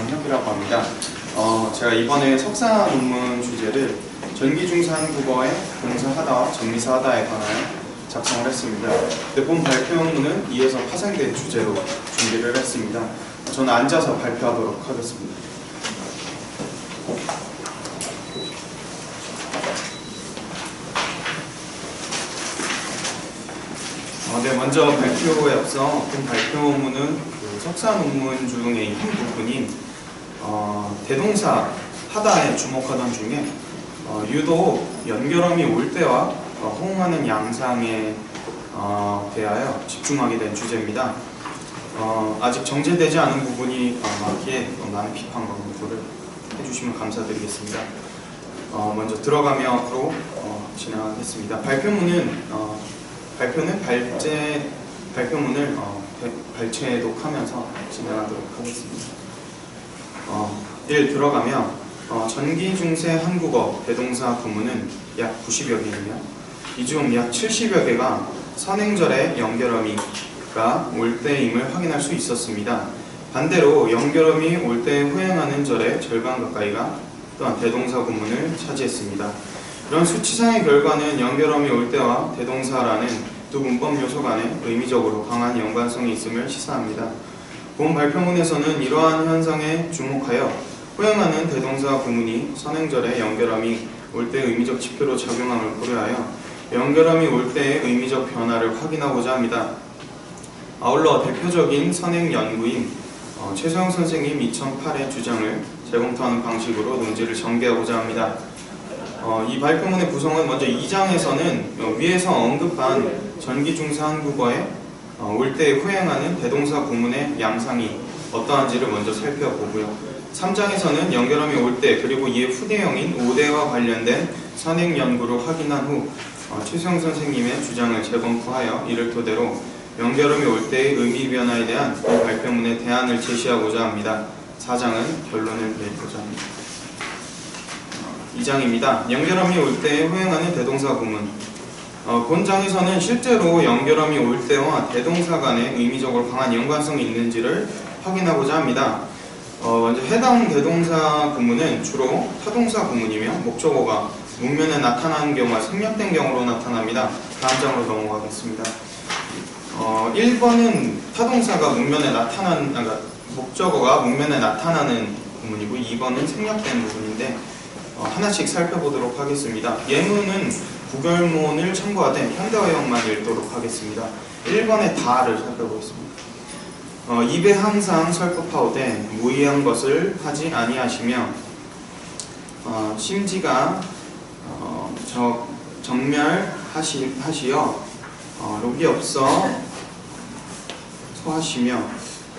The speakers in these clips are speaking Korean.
장혁이라고 합니다. 제가 이번에 석사 논문 주제를 전기중사 한국어의 동사하다와 정미사하다에 관하여 작성을 했습니다. 근데 본 발표문은 이에서 파생된 주제로 준비를 했습니다. 저는 앉아서 발표하도록 하겠습니다. 네, 먼저 발표에 앞서 본 발표문은 석사 논문 중에 한 부분인 대동사 하다에 주목하던 중에 유독 연결음이 올 때와 호응하는 양상에 대하여 집중하게 된 주제입니다. 아직 정제되지 않은 부분이 많기에 많은 비판과 공부를 해주시면 감사드리겠습니다. 먼저 들어가며 앞으로 진행하겠습니다. 발표문을 발췌독하면서 진행하도록 하겠습니다. 1. 들어가며 전기중세 한국어 대동사 구문은 약 90여 개이며 이 중 약 70여 개가 선행절의 연결어미가 올 때임을 확인할 수 있었습니다. 반대로 연결어미 올 때 후행하는 절의 절반 가까이가 또한 대동사 구문을 차지했습니다. 이런 수치상의 결과는 연결어미 올 때와 대동사라는 두 문법 요소 간에 의미적으로 강한 연관성이 있음을 시사합니다. 본 발표문에서는 이러한 현상에 주목하여 후행하는 대동사 구문이 선행절의 연결어미 올 때의 의미적 지표로 작용함을 고려하여 연결어미 올 때의 의미적 변화를 확인하고자 합니다. 아울러 대표적인 선행 연구인 최소영 선생님 2008의 주장을 재검토하는 방식으로 논지를 전개하고자 합니다. 이 발표문의 구성은 먼저 2장에서는 위에서 언급한 전기중사 한국어의 올 때에 후행하는 대동사 구문의 양상이 어떠한지를 먼저 살펴보고요. 3장에서는 연결어미 올 때 그리고 이의 후대형인 5대와 관련된 선행 연구를 확인한 후 최수영 선생님의 주장을 재검토하여 이를 토대로 연결어미 올 때의 의미 변화에 대한 이 발표문의 대안을 제시하고자 합니다. 4장은 결론을 내리고자 합니다. 2장입니다. 연결어미 올 때에 후행하는 대동사 구문. 본장에서는 실제로 연결어미 올 때와 대동사 간의 의미적으로 강한 연관성이 있는지를 확인하고자 합니다. 먼저 해당 대동사 구문은 주로 타동사 구문이며 목적어가 문면에 나타나는 경우와 생략된 경우로 나타납니다. 다음 장으로 넘어가겠습니다. 1번은 타동사가 문면에 목적어가 문면에 나타나는 구문이고 2번은 생략된 부분인데 하나씩 살펴보도록 하겠습니다. 예문은 구결문을 참고하되 현대어역만 읽도록 하겠습니다. 1번의 다를 살펴보겠습니다. 입에 항상 설법하오되 무의한 것을 하지 아니하시며 심지가 정멸하시어 록이 없어 소하시며.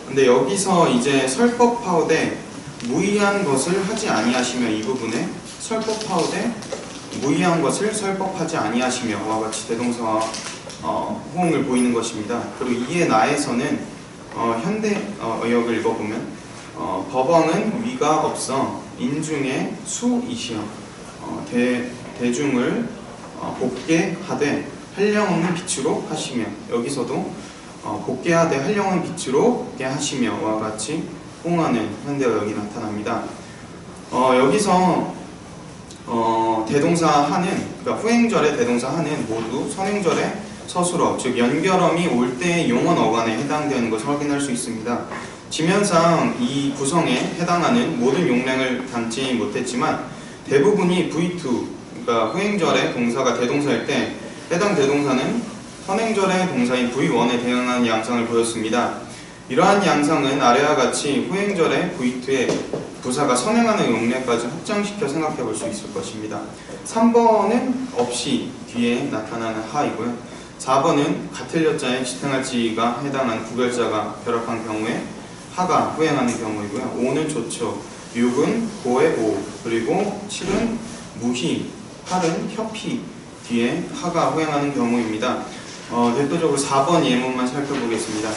근데 여기서 이제 설법하오되 무의한 것을 하지 아니하시며 이 부분에 설법하오되 무의한 것을 설법하지 아니하시며와 같이 대동사와 호응을 보이는 것입니다. 그리고 이에 나에서는 현대어역을 읽어보면 법왕은 위가 없어 인중의 수이시여 대중을 복게 하되 한량없는 빛으로 하시며. 여기서도 복게 하되 한량없는 빛으로 복게 하시며와 같이 호응하는 현대어역이 나타납니다. 여기서 대동사 하는, 그러니까 후행절의 대동사 하는 모두 선행절의 서술어, 즉 연결어미 올 때의 용언 어간에 해당되는 것을 확인할 수 있습니다. 지면상 이 구성에 해당하는 모든 용량을 담지 못했지만 대부분이 V2, 그러니까 후행절의 동사가 대동사일 때 해당 대동사는 선행절의 동사인 V1에 대응하는 양상을 보였습니다. 이러한 양상은 아래와 같이 후행절의 V2의 부사가 선행하는 용례까지 확장시켜 생각해 볼 수 있을 것입니다. 3번은 없이 뒤에 나타나는 하이고요. 4번은 같을 여자의 지탱할지가 해당하는 구별자가 결합한 경우에 하가 후행하는 경우이고요. 5는 좋죠. 6은 고의 오, 그리고 7은 무희, 8은 협희 뒤에 하가 후행하는 경우입니다. 대표적으로 4번 예문만 살펴보겠습니다.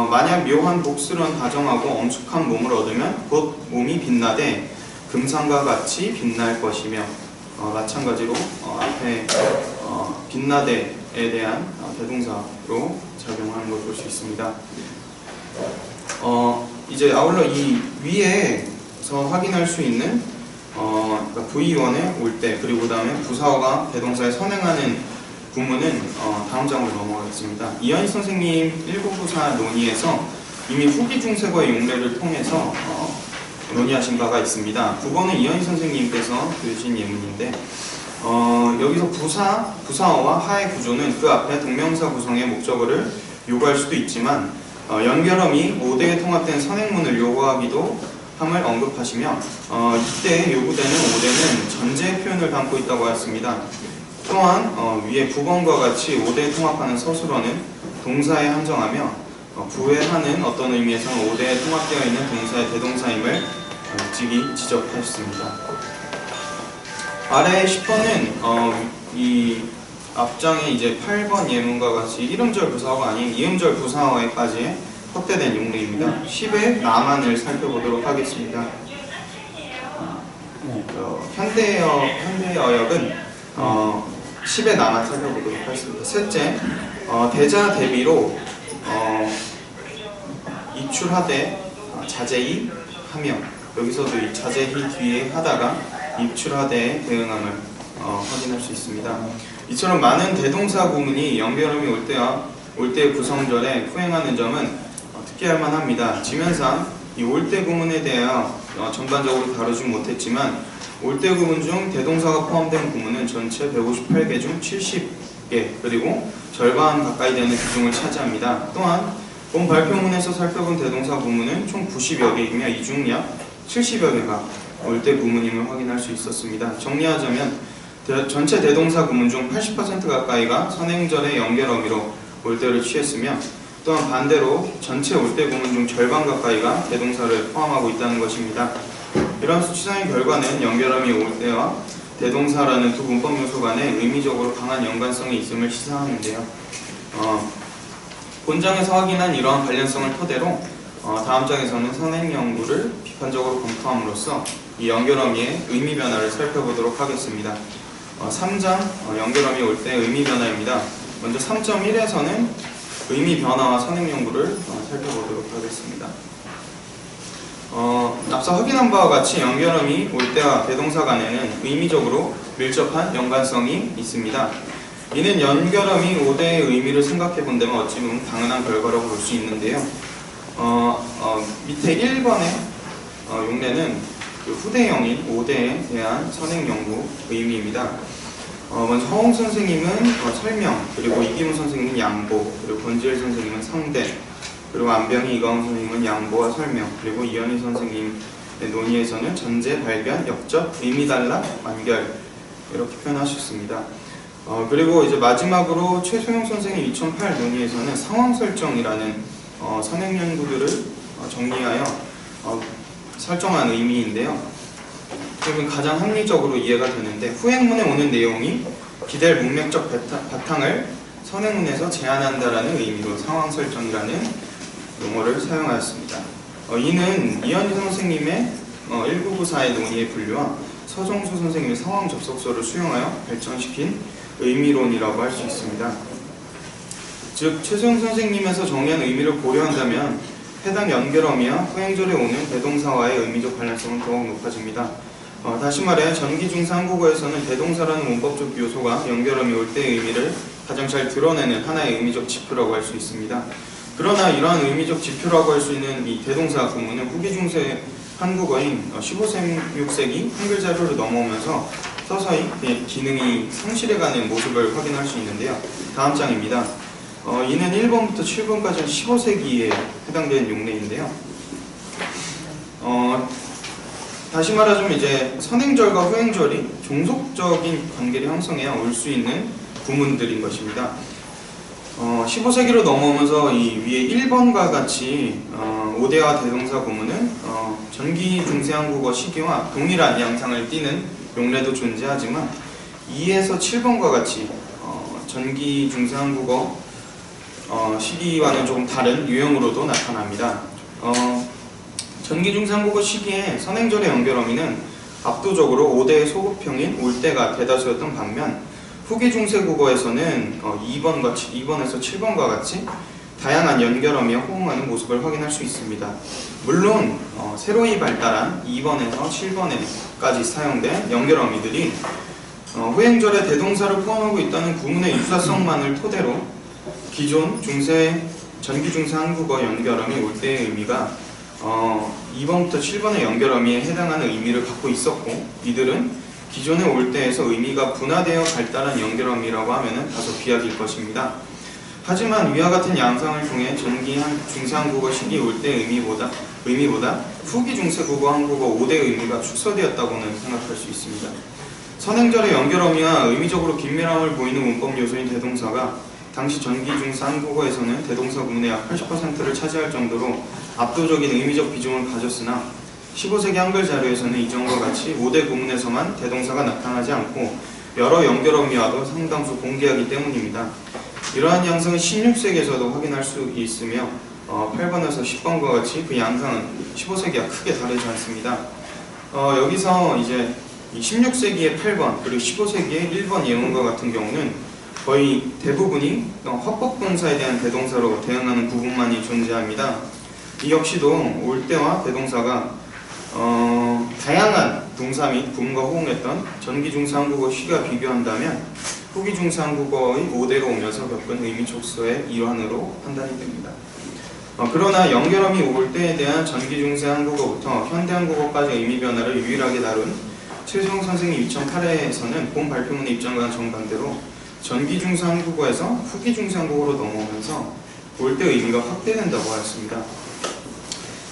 만약 묘한 복스런 다정하고 엄숙한 몸을 얻으면 곧 몸이 빛나되 금상과 같이 빛날 것이며. 마찬가지로 앞에 빛나되에 대한 대동사로 작용하는 걸 볼 수 있습니다. 이제 아울러 이 위에서 확인할 수 있는 그러니까 V1에 올 때, 그리고 그 다음에 부사어가 대동사에 선행하는 구문은 다음 장으로 넘어가겠습니다. 이현희 선생님 1994 논의에서 이미 후기 중세거의 용례를 통해서 논의하신 바가 있습니다. 9번은 이현희 선생님께서 주신 예문인데 여기서 부사어와 하의 구조는 그 앞에 동명사 구성의 목적어를 요구할 수도 있지만 연결음이 5대에 통합된 선행문을 요구하기도 함을 언급하시며 이때 요구되는 5대는 전제의 표현을 담고 있다고 하였습니다. 또한 위에 9번과 같이 5대에 통합하는 서술어는 동사에 한정하며 부회하는 어떤 의미에서는 5대에 통합되어 있는 동사의 대동사임을 일찍이 지적하셨습니다. 아래 10번은 이 앞장에 이제 8번 예문과 같이 이름절 부사어가 아닌 이음절 부사어에까지 확대된 용례입니다. 10의 나만을 살펴보도록 하겠습니다. 현대어역은 10의 나만 살펴보도록 하겠습니다. 셋째, 대자 대비로 입출하되 자제히 하며, 여기서도 이 자제히 뒤에 하다가 입출하되 대응함을 확인할 수 있습니다. 이처럼 많은 대동사 구문이 연결음이 올 때의 구성절에 후행하는 점은 특이할 만합니다. 지면상 이 올 때 구문에 대하여 전반적으로 다루진 못했지만 올 때 구문 중 대동사가 포함된 구문은 전체 158개 중 70개, 그리고 절반 가까이 되는 비중을 차지합니다. 또한 본 발표문에서 살펴본 대동사 구문은 총 90여 개이며 이 중 약 70여 개가 올 때 구문임을 확인할 수 있었습니다. 정리하자면 전체 대동사 구문 중 80% 가까이가 선행절의 연결 어미로 올 때를 취했으며, 또한 반대로 전체 올 때 구문 중 절반 가까이가 대동사를 포함하고 있다는 것입니다. 이런 수치상의 결과는 연결어미 올 때와 대동사라는 두 문법 요소 간에 의미적으로 강한 연관성이 있음을 시사하는데요. 본장에서 확인한 이러한 관련성을 토대로 다음 장에서는 선행 연구를 비판적으로 검토함으로써 이 연결어미의 의미 변화를 살펴보도록 하겠습니다. 3장 연결어미 올 때 의미 변화입니다. 먼저 3.1에서는 의미 변화와 선행 연구를 살펴보도록 하겠습니다. 앞서 확인한 바와 같이 연결음이 올 때와 대동사 간에는 의미적으로 밀접한 연관성이 있습니다. 이는 연결음이 5대의 의미를 생각해 본다면 어찌 보면 당연한 결과라고 볼 수 있는데요. 밑에 1번의 용례는 그 후대형인 5대에 대한 선행 연구 의미입니다. 먼저 허홍 선생님은 설명, 그리고 이기문 선생님은 양보, 그리고 권지일 선생님은 상대, 그리고 안병희 이가훈 선생님은 양보와 설명, 그리고 이현희 선생님의 논의에서는 전제, 발견, 역적, 의미 달라, 완결 이렇게 표현하셨습니다. 그리고 이제 마지막으로 최소영 선생님 2008 논의에서는 상황 설정이라는 선행 연구들을 정리하여 설정한 의미인데요. 그러면 가장 합리적으로 이해가 되는데, 후행문에 오는 내용이 기댈 문맥적 바탕을 선행문에서 제한한다라는 의미로 상황 설정이라는 용어를 사용하였습니다. 이는 이현희 선생님의 1994의 논의의 분류와 서정수 선생님의 상황 접속서를 수용하여 발전시킨 의미론이라고 할 수 있습니다. 즉 최소영 선생님에서 정의한 의미를 고려한다면 해당 연결어미와 후행절에 오는 대동사와의 의미적 관련성은 더욱 높아집니다. 다시 말해 전기중사 한국어에서는 대동사라는 문법적 요소가 연결어미 올 때의 의미를 가장 잘 드러내는 하나의 의미적 지표라고 할 수 있습니다. 그러나 이러한 의미적 지표라고 할 수 있는 이 대동사 구문은 후기 중세 한국어인 15세기 한글 자료를 넘어오면서 서서히 기능이 상실해가는 모습을 확인할 수 있는데요. 다음 장입니다. 이는 1번부터 7번까지는 15세기에 해당되는 용례인데요. 다시 말하자면 이제 선행절과 후행절이 종속적인 관계를 형성해야 올 수 있는 구문들인 것입니다. 15세기로 넘어오면서 이 위에 1번과 같이 5대화 대동사 구문은 전기 중세 한국어 시기와 동일한 양상을 띠는 용례도 존재하지만 2에서 7번과 같이 전기 중세 한국어 시기와는 조금 다른 유형으로도 나타납니다. 전기 중세 한국어 시기에 선행절의 연결어미는 압도적으로 5대의 소급형인 올 때가 대다수였던 반면 후기 중세 국어에서는 2번에서 7번과 같이 다양한 연결어미와 호응하는 모습을 확인할 수 있습니다. 물론 새로이 발달한 2번에서 7번에까지 사용된 연결어미들이 후행절에 대동사를 포함하고 있다는 구문의 유사성만을 토대로 기존 전기중세 한국어 연결어미 올 때의 의미가 2번부터 7번의 연결어미에 해당하는 의미를 갖고 있었고, 이들은 기존의 올 때에서 의미가 분화되어 발달한 연결어미라고 하면 다소 비약일 것입니다. 하지만 위와 같은 양상을 통해 전기 중세 한국어 시기 올 때 의미보다 후기 중세 국어 한국어 5대 의미가 축소되었다고는 생각할 수 있습니다. 선행절의 연결어미와 의미적으로 긴밀함을 보이는 문법 요소인 대동사가 당시 전기 중세 한국어에서는 대동사 구문의 약 80%를 차지할 정도로 압도적인 의미적 비중을 가졌으나 15세기 한글 자료에서는 이전과 같이 5대 구문에서만 대동사가 나타나지 않고 여러 연결어미와도 상당수 공개하기 때문입니다. 이러한 양상은 16세기에서도 확인할 수 있으며 8번에서 10번과 같이 그 양상은 15세기와 크게 다르지 않습니다. 여기서 이제 16세기의 8번 그리고 15세기의 1번 예문과 같은 경우는 거의 대부분이 화법동사에 대한 대동사로 대응하는 부분만이 존재합니다. 이 역시도 올 때와 대동사가 다양한 동사 및 부분과 호응했던 전기중세 한국어 시기와 비교한다면 후기중세 한국어의 5대로 오면서 겪은 의미 축소의 일환으로 판단이 됩니다. 그러나 연결어미 올 때에 대한 전기중세 한국어부터 현대 한국어까지 의미 변화를 유일하게 다룬 최수영 선생님 2008회에서는 본 발표문의 입장과는 정반대로 전기중세 한국어에서 후기중세 한국어로 넘어오면서 올 때 의미가 확대된다고 하였습니다.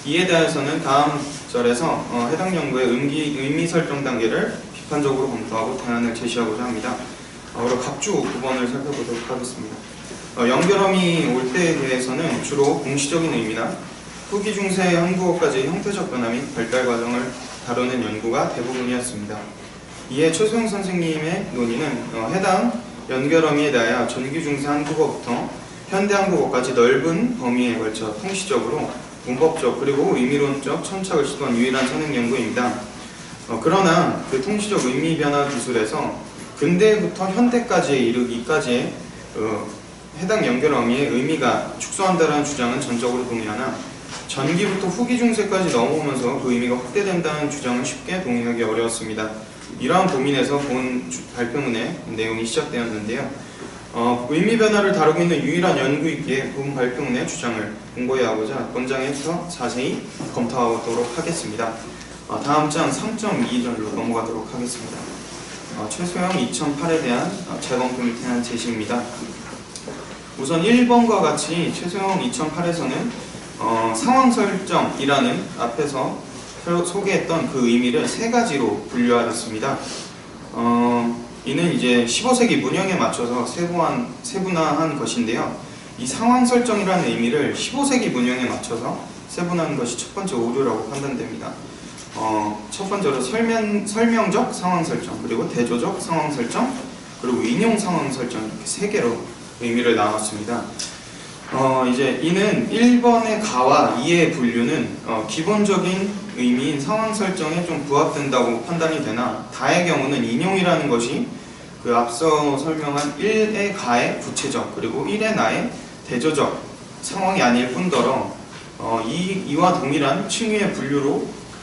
이에 대해서는 다음 절에서 해당 연구의 의미 설정 단계를 비판적으로 검토하고 대안을 제시하고자 합니다. 그리고 각주 9번을 살펴보도록 하겠습니다. 연결어미 올 때에 대해서는 주로 공시적인 의미나 후기 중세 한국어까지의 형태적 변화 및 발달 과정을 다루는 연구가 대부분이었습니다. 이에 최소영 선생님의 논의는 해당 연결어미에 대하여 전기 중세 한국어부터 현대 한국어까지 넓은 범위에 걸쳐 통시적으로 문법적 그리고 의미론적 천착을 시도한 유일한 선행 연구입니다. 그러나 그 통시적 의미 변화 기술에서 근대부터 현대까지에 이르기까지의 해당 연결어미의 의미가 축소한다는 주장은 전적으로 동의하나 전기부터 후기 중세까지 넘어오면서 그 의미가 확대된다는 주장은 쉽게 동의하기 어려웠습니다. 이러한 고민에서 본 발표문의 내용이 시작되었는데요. 의미 변화를 다루고 있는 유일한 연구이기에 본 발표문의 주장을 공고히하고자 본장에서 자세히 검토하도록 하겠습니다. 다음 장 3.2절로 넘어가도록 하겠습니다. 최소영 2008에 대한 재검토 및 대안 제시입니다. 우선 1번과 같이 최소영 2008에서는 상황 설정이라는 앞에서 소개했던 그 의미를 세 가지로 분류하였습니다. 이는 이제 15세기 문형에 맞춰서 세분화한 것인데요. 이 상황 설정이라는 의미를 15세기 문형에 맞춰서 세분화한 것이 첫 번째 오류라고 판단됩니다. 첫 번째로 설명적 상황 설정, 그리고 대조적 상황 설정, 그리고 인용 상황 설정 이렇게 세 개로 의미를 나눴습니다. 이제 이는 1번의 가와 2의 분류는 기본적인 의미인 상황 설정에 좀 부합된다고 판단이 되나 다의 경우는 인용이라는 것이 그 앞서 설명한 1의 가의 구체적 그리고 1의 나의 대조적 상황이 아닐 뿐더러 이와 동일한 층위의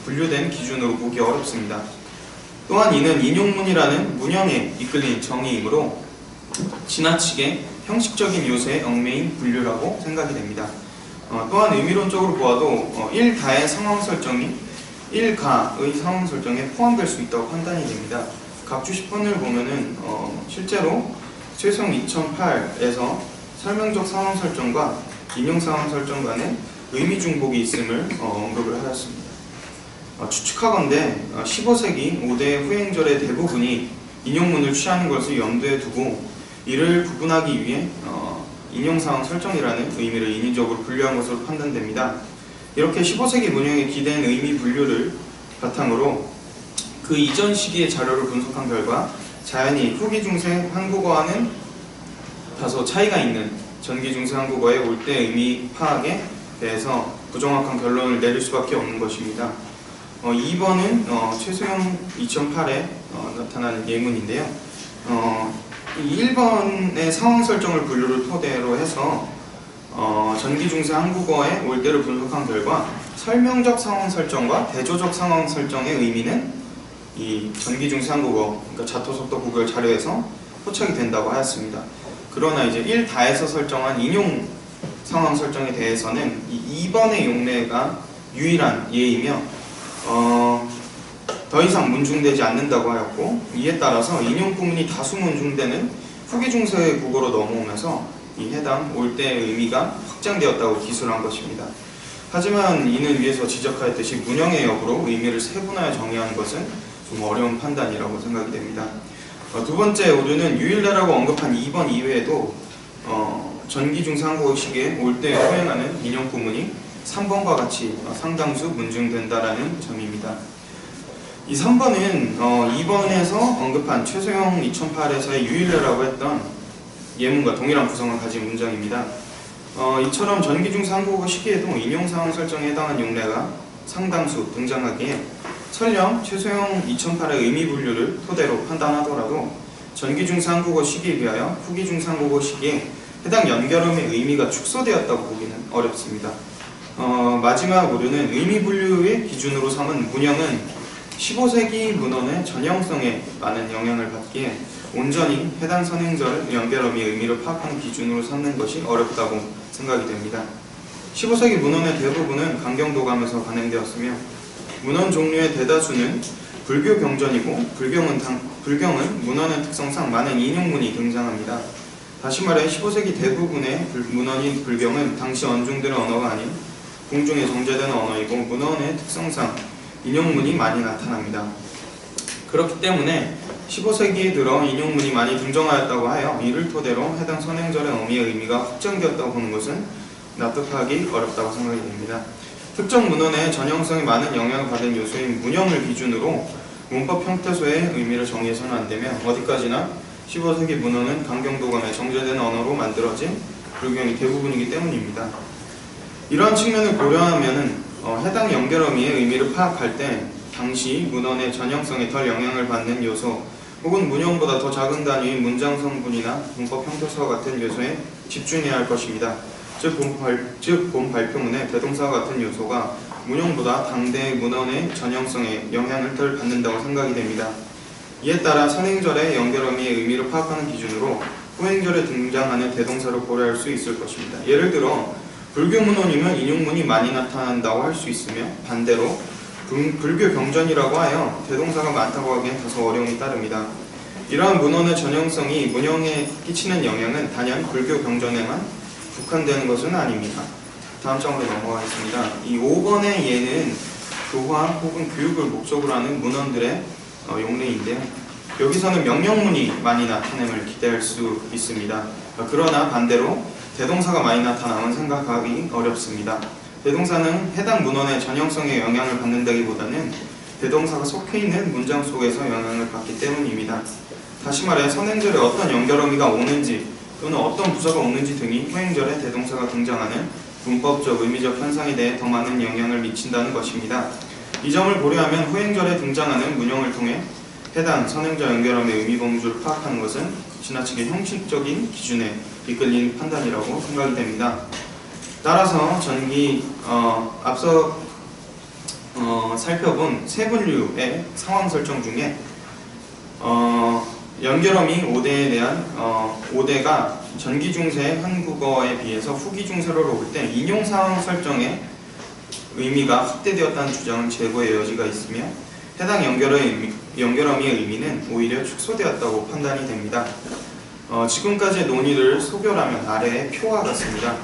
분류된 기준으로 보기 어렵습니다. 또한 이는 인용문이라는 문형에 이끌린 정의이므로 지나치게 형식적인 요소의 얽매인 분류라고 생각이 됩니다. 또한 의미론적으로 보아도 1가의 상황 설정이 1가의 상황 설정에 포함될 수 있다고 판단이 됩니다. 각주 10번을 보면은 실제로 최소영 2008에서 설명적 상황 설정과 인용 상황 설정 간에 의미 중복이 있음을 언급을 하였습니다. 추측하건대 15세기 5대 후행절의 대부분이 인용문을 취하는 것을 염두에 두고 이를 구분하기 위해 인용상황 설정이라는 의미를 인위적으로 분류한 것으로 판단됩니다. 이렇게 15세기 문형에 기대한 의미 분류를 바탕으로 그 이전 시기의 자료를 분석한 결과 자연히 후기 중세 한국어와는 다소 차이가 있는 전기 중세 한국어의 올 때 의미 파악에 대해서 부정확한 결론을 내릴 수밖에 없는 것입니다. 2번은 최소영 2008에 나타나는 예문인데요. 1번의 상황 설정을 분류를 토대로 해서 전기중세 한국어의 올 때를 분석한 결과 설명적 상황 설정과 대조적 상황 설정의 의미는 이 전기중세 한국어, 그러니까 자토속도 구글 자료에서 포착이 된다고 하였습니다. 그러나 이제 1다에서 설정한 인용 상황 설정에 대해서는 이 2번의 용례가 유일한 예이며 더 이상 문중되지 않는다고 하였고, 이에 따라서 인용 구문이 다수 문중되는 후기 중세 국어로 넘어오면서 이 해당 올 때의 의미가 확장되었다고 기술한 것입니다. 하지만 이는 위에서 지적하였듯이 문형의 여부로 의미를 세분화해 정의하는 것은 좀 어려운 판단이라고 생각이 됩니다. 두 번째 오류는 유일례라고 언급한 2번 이외에도 전기중세 한국어 시기에 올 때에 허용하는 인용 구문이 3번과 같이 상당수 문중된다라는 점입니다. 이 3번은 2번에서 언급한 최소영 2008에서의 유일례라고 했던 예문과 동일한 구성을 가진 문장입니다. 이처럼 전기중세 한국어 시기에도 인용상황 설정에 해당한 용례가 상당수 등장하기에 설령 최소영 2008의 의미 분류를 토대로 판단하더라도 전기중세 한국어 시기에 비하여 후기중세 한국어 시기에 해당 연결음의 의미가 축소되었다고 보기는 어렵습니다. 마지막 오류는 의미 분류의 기준으로 삼은 문형은 15세기 문헌의 전형성에 많은 영향을 받기에 온전히 해당 선행절 연결어미의 의미를 파악하는 기준으로 삼는 것이 어렵다고 생각이 됩니다. 15세기 문헌의 대부분은 강경도감에서 간행되었으며 문헌 종류의 대다수는 불교 경전이고 불경은 문헌의 특성상 많은 인용문이 등장합니다. 다시 말해 15세기 대부분의 문헌인 불경은 당시 언중들의 언어가 아닌 궁중에 정제되는 언어이고 문헌의 특성상 인용문이 많이 나타납니다. 그렇기 때문에 15세기에 들어 인용문이 많이 등장하였다고 하여 이를 토대로 해당 선행절의 어미의 의미가 확정되었다고 보는 것은 납득하기 어렵다고 생각이 됩니다. 특정 문헌의 전형성에 많은 영향을 받은 요소인 문형을 기준으로 문법 형태소의 의미를 정의해서는 안되며 어디까지나 15세기 문헌은 강경도감에 정제된 언어로 만들어진 불경이 대부분이기 때문입니다. 이러한 측면을 고려하면 해당 연결어미의 의미를 파악할 때 당시 문헌의 전형성에 덜 영향을 받는 요소 혹은 문형보다 더 작은 단위의 문장 성분이나 문법 형태소와 같은 요소에 집중해야 할 것입니다. 즉 본 발표문의 대동사와 같은 요소가 문형보다 당대의 문헌의 전형성에 영향을 덜 받는다고 생각이 됩니다. 이에 따라 선행절의 연결어미의 의미를 파악하는 기준으로 후행절에 등장하는 대동사를 고려할 수 있을 것입니다. 예를 들어 불교 문헌이면 인용문이 많이 나타난다고 할 수 있으며 반대로 불교 경전이라고 하여 대동사가 많다고 하기엔 다소 어려움이 따릅니다. 이러한 문헌의 전형성이 문형에 끼치는 영향은 단연 불교 경전에만 국한되는 것은 아닙니다. 다음 장으로 넘어가겠습니다. 이 5번의 예는 교화 혹은 교육을 목적으로 하는 문헌들의 용례인데요. 여기서는 명령문이 많이 나타남을 기대할 수 있습니다. 그러나 반대로 대동사가 많이 나타남은 생각하기 어렵습니다. 대동사는 해당 문헌의 전형성에 영향을 받는다기보다는 대동사가 속해 있는 문장 속에서 영향을 받기 때문입니다. 다시 말해 선행절에 어떤 연결어미가 오는지 또는 어떤 부사가 오는지 등이 후행절에 대동사가 등장하는 문법적, 의미적 현상에 대해 더 많은 영향을 미친다는 것입니다. 이 점을 고려하면 후행절에 등장하는 문형을 통해 해당 선행절 연결어미의 의미 범주를 파악하는 것은 지나치게 형식적인 기준에 이끌린 판단이라고 생각이 됩니다. 따라서 앞서 살펴본 세 분류의 상황 설정 중에 연결어미 5대에 대한 5대가 전기중세 한국어에 비해서 후기중세로 올 때 인용 상황 설정의 의미가 확대되었다는 주장은 제고의 여지가 있으며 해당 연결어미의 의미는 오히려 축소되었다고 판단이 됩니다. 지금까지의 논의를 소결하면 아래의 표와 같습니다.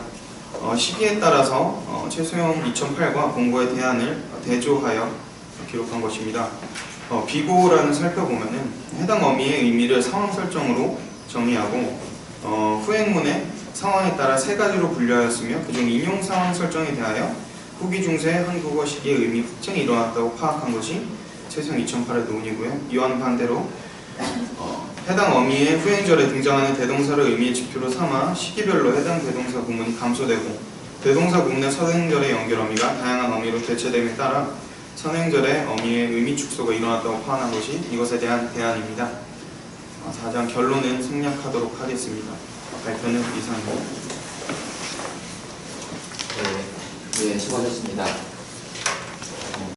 시기에 따라서 최소영 2008과 공고의 대안을 대조하여 기록한 것입니다. 비고라는 살펴보면은 해당 어미의 의미를 상황 설정으로 정의하고 후행문의 상황에 따라 세 가지로 분류하였으며 그중 인용 상황 설정에 대하여 후기 중세 한국어 시기의 의미 확증이 일어났다고 파악한 것이 최소영 2008의 논의고요. 이와는 반대로 해당 어미의 후행절에 등장하는 대동사를 의미의 지표로 삼아 시기별로 해당 대동사 구문이 감소되고 대동사 구문의 선행절의 연결 어미가 다양한 어미로 대체됨에 따라 선행절의 어미의 의미 축소가 일어났다고 파악한 것이 이것에 대한 대안입니다. 4장 결론은 생략하도록 하겠습니다. 발표는 이상입니다. 예, 수고하셨습니다.